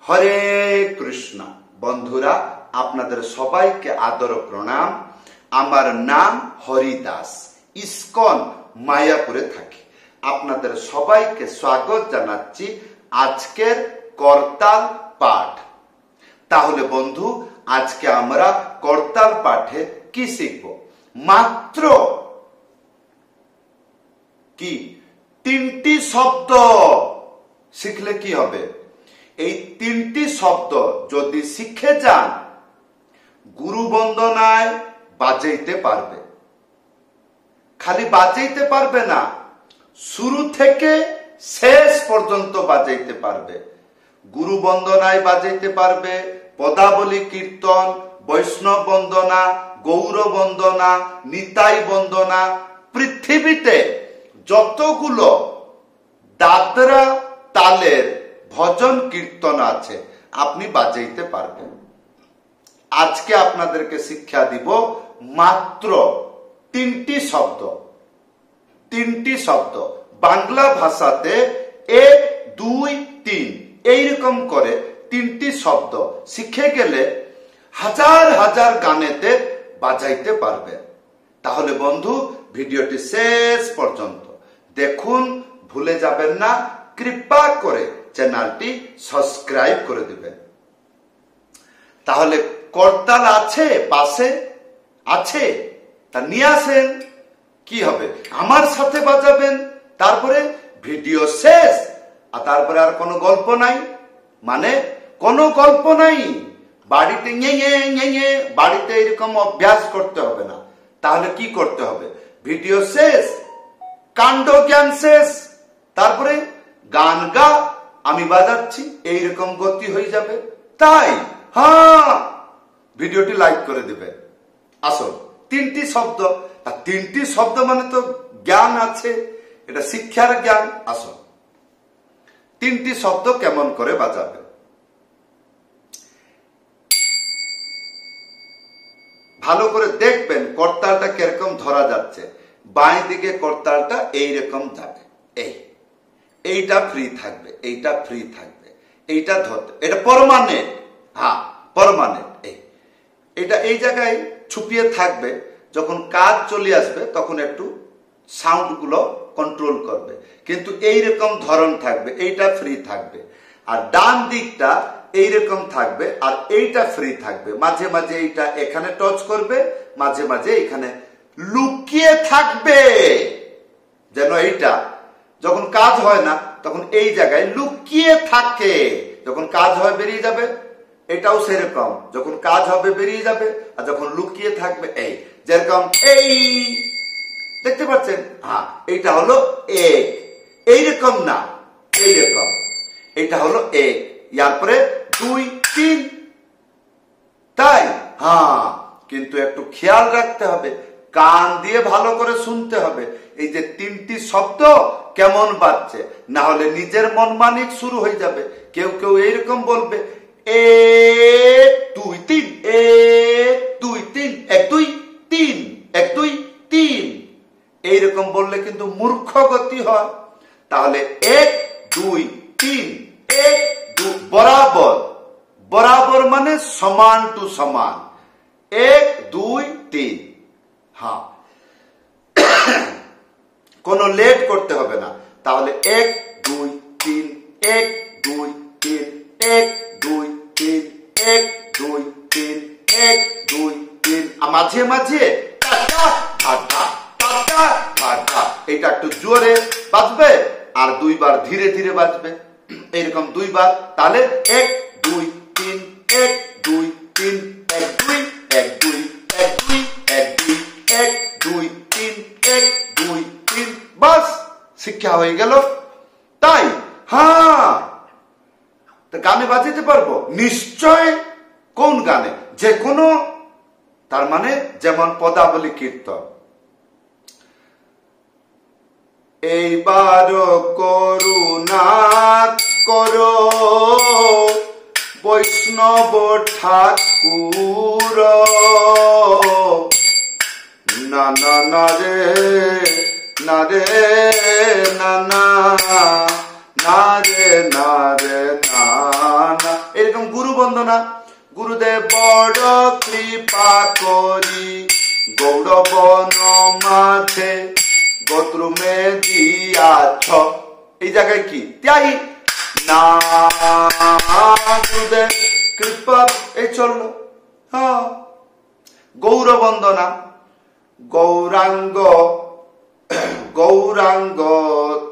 হরে কৃষ্ণ। বন্ধুরা, আপনাদের সবাইকে আদর প্রণাম। আমার নাম হরিদাস, ইস্কন মায়াপুরে থাকি। আপনাদের সবাইকে স্বাগত জানাচ্ছি আজকের করতাল পাঠ। তাহলে বন্ধু, আজকে আমরা করতাল পাঠে কি শিখব? মাত্র কি 3টি শব্দ শিখলে কি হবে? এই 3টি শব্দ যদি শিখে যান, গুরু বন্দনায় বাজাইতে পারবে। খালি বাজাইতে পারবে না, শুরু থেকে শেষ পর্যন্ত বাজাইতে পারবে। গুরু বন্দনায় বাজাইতে পারবে, পদাবলী কীর্তন, বৈষ্ণব বন্দনা, গৌর বন্দনা, নিতাই বন্দনা, পৃথিবীতে যতগুলো দাদরা তালের ভজন কীর্তন আছে আপনি বাজাইতে পারবেন। আজকে আপনাদেরকে শিক্ষা দিব মাত্র 3টি শব্দ। 3টি শব্দ বাংলা ভাষাতে 1, 2, 3 এইরকম করে 3টি শব্দ শিখে গেলে হাজার হাজার গানেতে বাজাইতে পারবে। তাহলে বন্ধু, ভিডিওটি শেষ পর্যন্ত দেখুন, ভুলে যাবেন না। কৃপা করে চ্যানেলটি সাবস্ক্রাইব করে দিবেন। তাহলে করতাল আছে, পাশে আছে, তা নিয়ে আসেন। কি হবে? আমার সাথে বাজাবেন, তারপরে ভিডিও শেষ। আর তারপরে আর কোনো গল্প নাই, মানে কোনো গল্প নাই। বাড়িতে বাড়িতে এরকম অভ্যাস করতে হবে না। তাহলে কি করতে হবে? ভিডিও শেষ, কাণ্ড জ্ঞান শেষ, তারপরে গান গা, আমি বাজাচ্ছি, এইরকম গতি হয়ে যাবে। তাই ভিডিওটি লাইক করে দিবে। আসল 3টি শব্দ, আর 3টি শব্দ মানে তো জ্ঞান আছে, এটা শিক্ষার জ্ঞান। আসল 3টি শব্দ কেমন করে বাজাবে? ভালো করে দেখবেন করতালটা কিরকম ধরা যাচ্ছে। বাঁ দিকে করতালটা এইরকম যাবে, এইটা ফ্রি থাকবে, এইটা ফ্রি থাকবে, এইটা ধরতে, এটা পার্মানেন্ট। পার্মানেন্ট। এটা এই জায়গায় ছুপিয়ে থাকবে। যখন কাজ চলে আসবে তখন একটু সাউন্ড গুলো কন্ট্রোল করবে, কিন্তু এইরকম ধরন থাকবে, এইটা ফ্রি থাকবে। আর ডান দিকটা এইরকম থাকবে, আর এইটা ফ্রি থাকবে। মাঝে মাঝে এইটা এখানে টাচ করবে, মাঝে মাঝে এখানে লুকিয়ে থাকবে, যেন এইটা যখন কাজ হয় না তখন এই জায়গায় লুকিয়ে থাকে। যখন কাজ হয় বেরিয়ে যাবে। এটাও সেরকম, যখন কাজ হবে বেরিয়ে যাবে, আর যখন লুকিয়ে থাকবে এই যেরকম এই দেখতে পাচ্ছেন। এইটা হলো এক, এইরকম না, এইরকম। এটা হলো এক, ইয়ার পরে 2, 3। তাই কিন্তু একটু খেয়াল রাখতে হবে, কান দিয়ে ভালো করে শুনতে হবে এই যে 3টি শব্দ কেমন বাজছে। না হলে নিজের মনমানিক শুরু হয়ে যাবে। কেউ কেউ এইরকম বলবে 1, 2, 3, 1, 2, 3, 1, 2, 3, 1, 2, 3 এইরকম বললে কিন্তু মূর্খ গতি হয়। তাহলে 1, 2, 3, 1, 2 বরাবর। বরাবর মানে সমান টু সমান। 1, 2, 3। কোনো লেট করতে হবে না। তাহলে 1, 2, 3, 1, 2, 3, 1, 2, 3, 1, 2, 3, 1, 2, 3। মাঝে মাঝে এটা একটু জোরে বাজবে, আর 2 বার ধীরে ধীরে বাজবে, এইরকম 2 বার। তাহলে 1, 2, 3, 1, 2, 3, 1, 2, 1, 2, 1, 2, 1, 2, 1, 2, 3, 1, 2, 3। বাস, শিক্ষা হয়ে গেল। তাই গানে বাজাতে পারবো নিশ্চয়। কোন গানে? যে কোনো, তার মানে যেমন পদাবলী কীর্তন। এইবার করুণা করো বৈষ্ণব ঠাকুর, না না না রে না রে না না না রে না রে না না। এইরকম গুরু বন্দনা। গুরুদেব বড় কৃপা করি গৌরবন মাঝে গোত্রমে দিয়াছ। এই জায়গায় কি ত্যাই না গুরুদেব কৃপা, এই চললো। হ্যাঁ, গৌরবন্দনা গৌরাঙ্গ গৌরাঙ্গ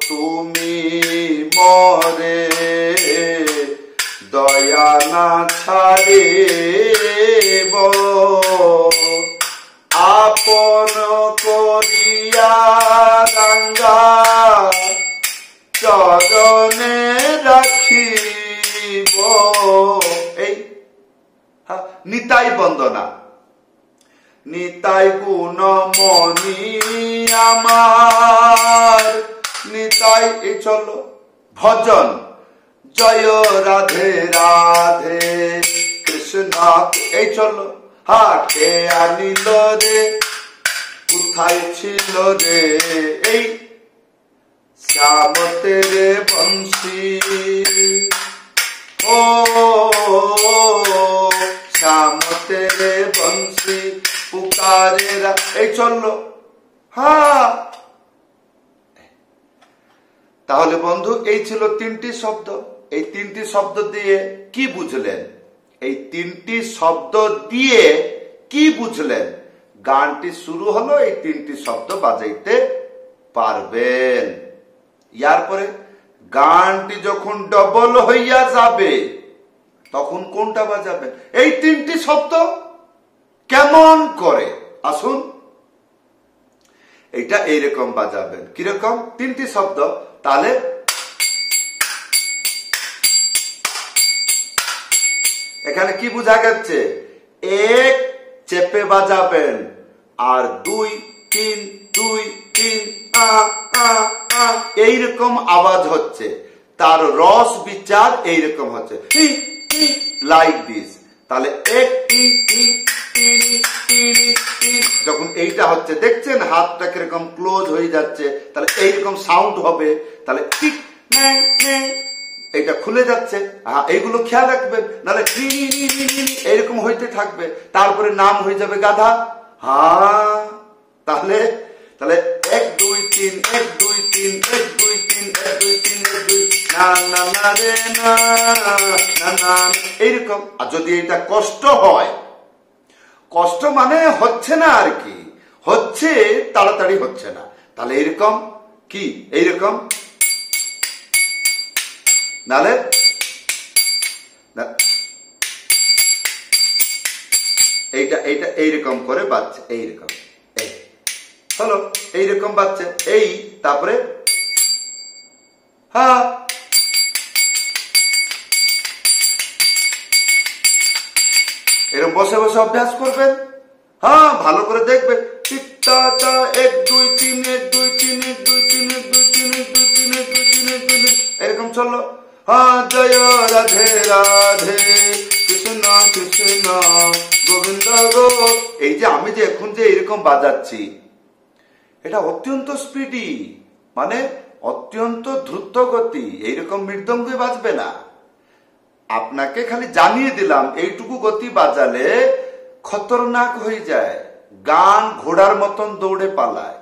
তুমি মরে দয়া না ছাড়িব আপন করিয়া রাঙ্গা চরণে রাখিব। এই নিতাই বন্দনা নিতাই গুণমণি আমার নিতাই, এই চলো ভজন জয় রাধে রাধে কৃষ্ণ, এই চলো হাটে আনিল রে কোথায় ছিল রে এই শ্যাম তেরে বংশী, ও শ্যাম তেরে বংশী পুকারেরা, এই চললো। হ্যাঁ, তাহলে বন্ধু এই ছিল তিনটি শব্দ। এই তিনটি শব্দ দিয়ে কি বুঝলেন? এই তিনটি শব্দ দিয়ে কি বুঝলেন? গানটি শুরু হলো এই তিনটি শব্দ বাজাইতে পারবেন। ইয়ার পরে গানটি যখন ডবল হইয়া যাবে তখন কোনটা বাজাবেন? এই তিনটি শব্দ। কেমন করে? আসুন, এটা এইরকম বাজাবেন। কিরকম? তিনটি শব্দ। তাহলে এখানে কি বোঝা গেছে? এক চেপে বাজাবেন আর দুই তিন, দুই তিন, এইরকম আওয়াজ হচ্ছে। তার রস বিচার এইরকম হচ্ছে, লাইক দিস। তাহলে এক যখন এইটা হচ্ছে, দেখছেন হাতটা কিরকম ক্লোজ হয়ে যাচ্ছে, তাহলে এইরকম সাউন্ড হবে। তাহলে ঠিক এইটা খুলে যাচ্ছে। এইগুলো খেয়াল রাখবেন, নাহলে এইরকম হইতে থাকবে। তারপরে নাম হয়ে যাবে গাধা। হ্যাঁ, তাহলে তাহলে এক দুই তিন, এক দুই তিন, এক দুই তিন, এক দুই তিন, এক দুই না না না রে না না না, এইরকম। আর যদি এটা কষ্ট হয়, কষ্ট মানে হচ্ছে না আর কি, হচ্ছে তাড়াতাড়ি হচ্ছে না, তাহলে এইরকম কি, এইরকম। নালে এইটা এইটা এইরকম করে বাজছে, এইরকম, এই হলো এইরকম বাজছে। এই তারপরে হ্যাঁ, এরকম বসে বসে অভ্যাস করবেন। হ্যাঁ, ভালো করে দেখবেন। এক দুই তিন, এক দুই তিন, এক দুই তিন, এক দুই তিন, এক দুই তিন, এক দুই তিন, এক দুই তিন, এরকম চললো। হ্যাঁ, জয় রাধে রাধে কৃষ্ণ কৃষ্ণ গোবিন্দ গো। এই যে আমি যে এখন যে এরকম বাজাচ্ছি, এটা অত্যন্ত স্পিডি, মানে অত্যন্ত দ্রুত গতি। এইরকম মৃদঙ্গে বাজবে না। আপনাকে খালি জানিয়ে দিলাম, এইটুকু গতি বাজালে খতরনাক হয়ে যায়। গান ঘোড়ার মতন দৌড়ে পালায়।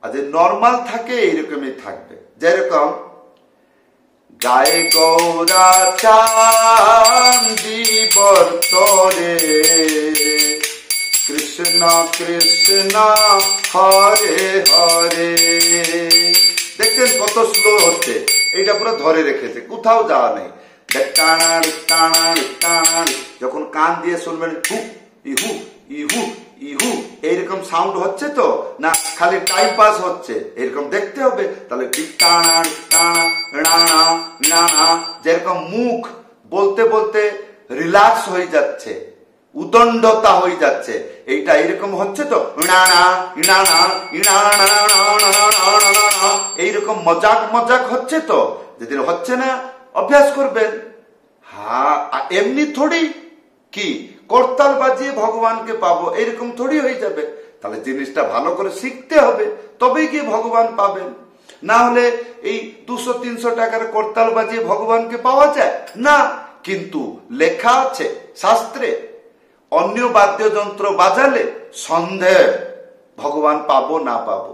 আর যে নর্মাল থাকে এইরকমই থাকবে। যেরকম গায়ে গৌরা চাঁদি বর্তরে কৃষ্ণ কৃষ্ণ হরে হরে, দেখছেন কত স্লো হচ্ছে। এইটা পুরো ধরে রেখেছে, কোথাও যাওয়া নেই। যখন কান দিয়ে শুনবেন হুক ইহু ইহু ইহু এইরকম সাউন্ড হচ্ছে তো না, খালি টাইম পাস হচ্ছে, এরকম দেখতে হবে। তাহলে যেরকম মুখ বলতে বলতে রিল্যাক্স হয়ে যাচ্ছে, উদণ্ডতা হয়ে যাচ্ছে, এইটা এরকম হচ্ছে তো, এইরকম মজাক মজাক হচ্ছে তো। যেদিন হচ্ছে না, অভ্যাস করবেন। হ্যাঁ, এমনি থোড়ি কি করতাল বাজিয়ে ভগবানকে পাবো, এরকম থোড়ি হয়ে যাবে। তাহলে জিনিসটা ভালো করে শিখতে হবে, তবেই কি ভগবান পাবেন। না হলে এই 200-300 টাকার করতাল বাজিয়ে ভগবানকে পাওয়া যায় না। কিন্তু লেখা আছে শাস্ত্রে, অন্য বাদ্যযন্ত্র বাজালে সন্দেহ ভগবান পাবো না পাবো,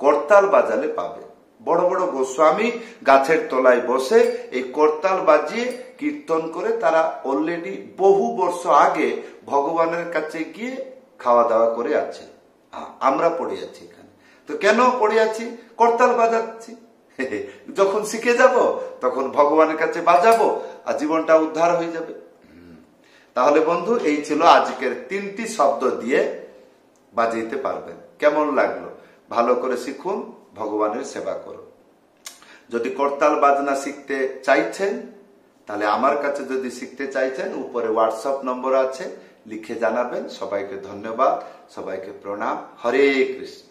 করতাল বাজালে পাবে। বড় বড় গোস্বামী গাছের তলায় বসে এই করতাল বাজিয়ে কীর্তন করে তারা অলরেডি বহু বর্ষ আগে ভগবানের কাছে গিয়ে খাওয়া দাওয়া করে আছে। আমরা পড়ে আছি এখানে। তো কেন পড়ে আছি? করতাল বাজাচ্ছি। যখন শিখে যাব তখন ভগবানের কাছে বাজাবো আর জীবনটা উদ্ধার হয়ে যাবে। তাহলে বন্ধু, এই ছিল আজকের 3টি শব্দ দিয়ে বাজাইতে পারবেন। কেমন লাগলো? ভালো করে শিখুন, ভগবানের সেবা করুন। যদি করতাল বাজনা শিখতে চাইছেন, তাহলে আমার কাছে যদি শিখতে চাইছেন, উপরে হোয়াটসঅ্যাপ নম্বর আছে, লিখে জানাবেন। সবাইকে ধন্যবাদ, সবাইকে প্রণাম। হরে কৃষ্ণ।